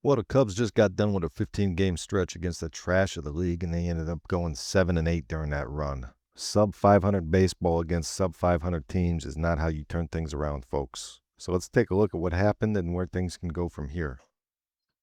Well, the Cubs just got done with a 15-game stretch against the trash of the league, and they ended up going 7-8 during that run. Sub 500 baseball against sub 500 teams is not how you turn things around, folks. So let's take a look at what happened and where things can go from here.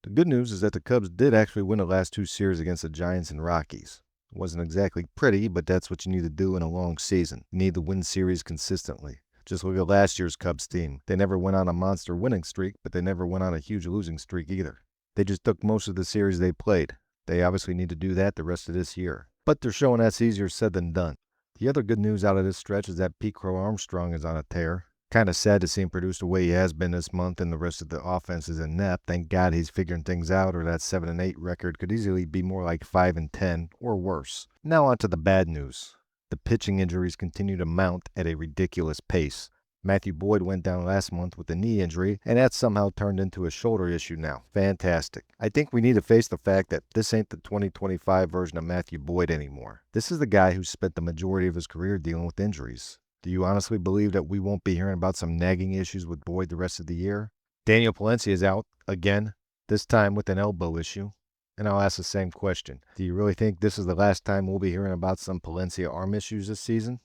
The good news is that the Cubs did actually win the last two series against the Giants and Rockies. It wasn't exactly pretty, but that's what you need to do in a long season. You need to win series consistently. Just look at last year's Cubs team. They never went on a monster winning streak, but they never went on a huge losing streak either. They just took most of the series they played. They obviously need to do that the rest of this year. But they're showing that's easier said than done. The other good news out of this stretch is that Pete Crow-Armstrong is on a tear. Kind of sad to see him produce the way he has been this month, and the rest of the offense is inept. Thank God he's figuring things out, or that 7-8 record could easily be more like 5-10 or worse. Now on to the bad news. The pitching injuries continue to mount at a ridiculous pace. Matthew Boyd went down last month with a knee injury, and that somehow turned into a shoulder issue now. Fantastic. I think we need to face the fact that this ain't the 2025 version of Matthew Boyd anymore. This is the guy who spent the majority of his career dealing with injuries. Do you honestly believe that we won't be hearing about some nagging issues with Boyd the rest of the year? Daniel Palencia is out again, this time with an elbow issue. And I'll ask the same question. Do you really think this is the last time we'll be hearing about some Palencia arm issues this season?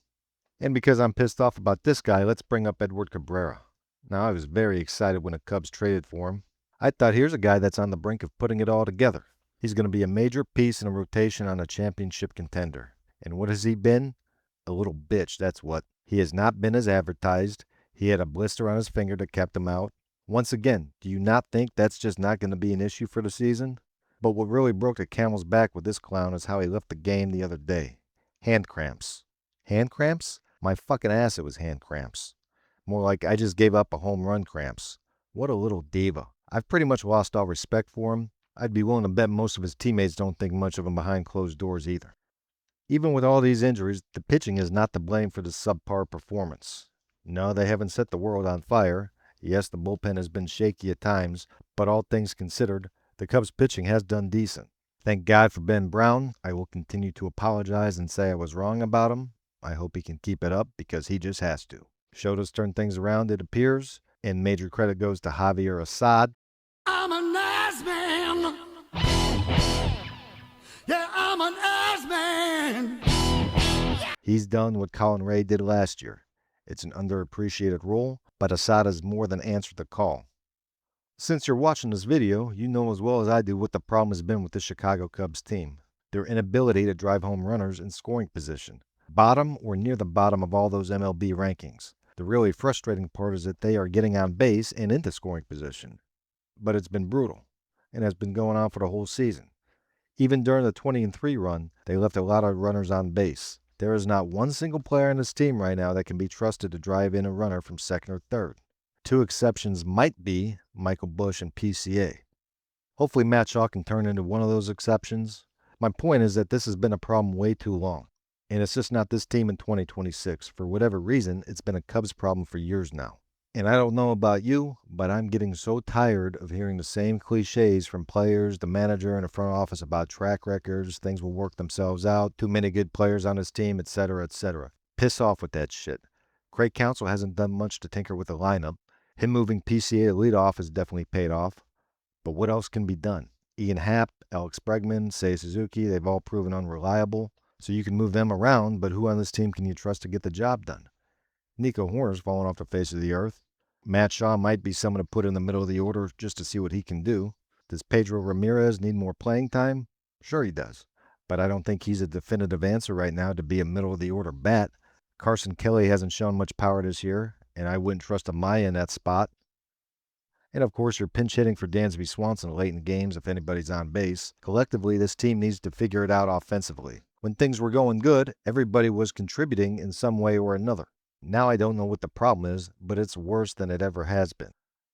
And because I'm pissed off about this guy, let's bring up Edward Cabrera. Now, I was very excited when the Cubs traded for him. I thought here's a guy that's on the brink of putting it all together. He's going to be a major piece in a rotation on a championship contender. And what has he been? A little bitch, that's what. He has not been as advertised. He had a blister on his finger that kept him out. Once again, do you not think that's just not going to be an issue for the season? But what really broke the camel's back with this clown is how he left the game the other day. Hand cramps. Hand cramps? My fucking ass, it was hand cramps. More like I just gave up a home run cramps. What a little diva. I've pretty much lost all respect for him. I'd be willing to bet most of his teammates don't think much of him behind closed doors either. Even with all these injuries, the pitching is not to blame for the subpar performance. No, they haven't set the world on fire. Yes, the bullpen has been shaky at times, but all things considered, the Cubs pitching has done decent. Thank God for Ben Brown. I will continue to apologize and say I was wrong about him. I hope he can keep it up because he just has to. Shota's turned things around, it appears, and major credit goes to Javier Assad. I'm a nice man. Yeah, I'm a nice man. He's done what Colin Ray did last year. It's an underappreciated role, but Assad has more than answered the call. Since you're watching this video, you know as well as I do what the problem has been with the Chicago Cubs team. Their inability to drive home runners in scoring position. Bottom or near the bottom of all those MLB rankings. The really frustrating part is that they are getting on base and into scoring position. But it's been brutal, and has been going on for the whole season. Even during the 20-3 run, they left a lot of runners on base. There is not one single player on this team right now that can be trusted to drive in a runner from second or third. Two exceptions might be Michael Busch and PCA. Hopefully Matt Shaw can turn into one of those exceptions. My point is that this has been a problem way too long. And it's just not this team in 2026. For whatever reason, it's been a Cubs problem for years now. And I don't know about you, but I'm getting so tired of hearing the same cliches from players, the manager, and the front office about track records, things will work themselves out, too many good players on this team, etc., etc. Piss off with that shit. Craig Counsell hasn't done much to tinker with the lineup. Him moving PCA to lead off has definitely paid off. But what else can be done? Ian Happ, Alex Bregman, Seiya Suzuki, they've all proven unreliable. So you can move them around, but who on this team can you trust to get the job done? Nico Hoerner's fallen off the face of the earth. Matt Shaw might be someone to put in the middle of the order just to see what he can do. Does Pedro Ramirez need more playing time? Sure he does. But I don't think he's a definitive answer right now to be a middle of the order bat. Carson Kelly hasn't shown much power this year, and I wouldn't trust Amaya in that spot. And of course, you're pinch hitting for Dansby Swanson late in games if anybody's on base. Collectively, this team needs to figure it out offensively. When things were going good, everybody was contributing in some way or another. Now I don't know what the problem is, but it's worse than it ever has been.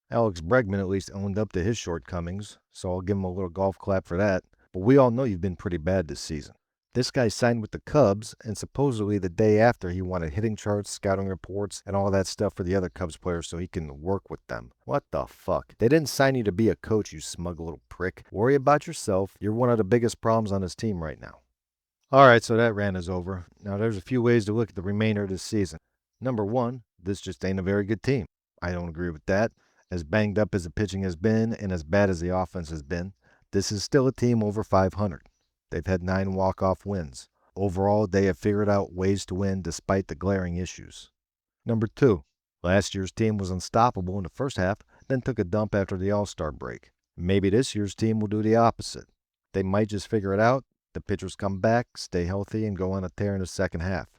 Alex Bregman at least owned up to his shortcomings, so I'll give him a little golf clap for that. But we all know you've been pretty bad this season. This guy signed with the Cubs, and supposedly the day after he wanted hitting charts, scouting reports, and all that stuff for the other Cubs players so he can work with them. What the fuck? They didn't sign you to be a coach, you smug little prick. Worry about yourself. You're one of the biggest problems on this team right now. Alright, so that rant is over. Now there's a few ways to look at the remainder of this season. Number one, this just ain't a very good team. I don't agree with that. As banged up as the pitching has been and as bad as the offense has been, this is still a team over 500. They've had 9 walk-off wins. Overall, they have figured out ways to win despite the glaring issues. Number 2, last year's team was unstoppable in the first half, then took a dump after the All-Star break. Maybe this year's team will do the opposite. They might just figure it out, the pitchers come back, stay healthy, and go on a tear in the second half.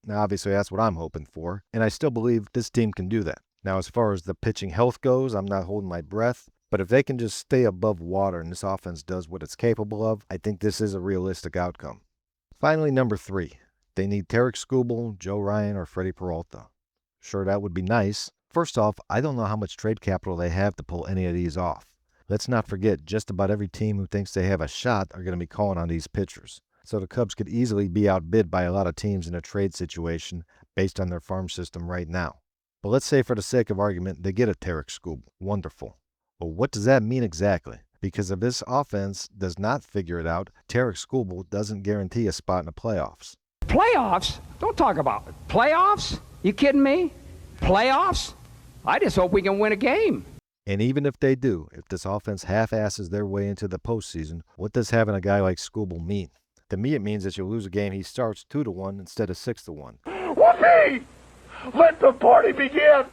Now, obviously, that's what I'm hoping for, and I still believe this team can do that. Now, as far as the pitching health goes, I'm not holding my breath, but if they can just stay above water and this offense does what it's capable of, I think this is a realistic outcome. Finally, number 3, they need Tarek Skubal, Joe Ryan, or Freddie Peralta. Sure, that would be nice. First off, I don't know how much trade capital they have to pull any of these off. Let's not forget, just about every team who thinks they have a shot are going to be calling on these pitchers. So the Cubs could easily be outbid by a lot of teams in a trade situation based on their farm system right now. But let's say for the sake of argument, they get a Tarek Skubal. Wonderful. But what does that mean exactly? Because if this offense does not figure it out, Tarek Skubal doesn't guarantee a spot in the playoffs. Playoffs? Don't talk about it. Playoffs? You kidding me? Playoffs? I just hope we can win a game. And even if they do, if this offense half-asses their way into the postseason, what does having a guy like Skubal mean? To me, it means that you'll lose a game he starts 2-1 instead of 6-1. Whoopee! Let the party begin!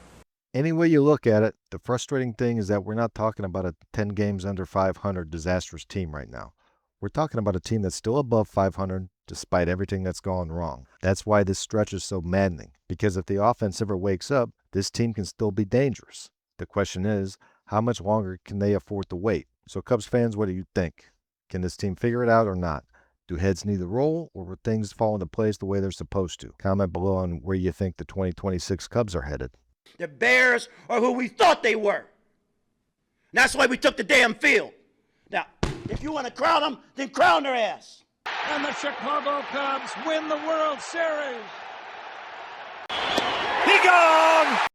Any way you look at it, the frustrating thing is that we're not talking about a 10 games under 500 disastrous team right now. We're talking about a team that's still above 500 despite everything that's gone wrong. That's why this stretch is so maddening, because if the offense ever wakes up, this team can still be dangerous. The question is, how much longer can they afford to wait? So Cubs fans, what do you think? Can this team figure it out or not? Do heads need to roll, or will things fall into place the way they're supposed to? Comment below on where you think the 2026 Cubs are headed. The Bears are who we thought they were. And that's why we took the damn field. Now, if you want to crown them, then crown their ass. And the Chicago Cubs win the World Series. Be gone!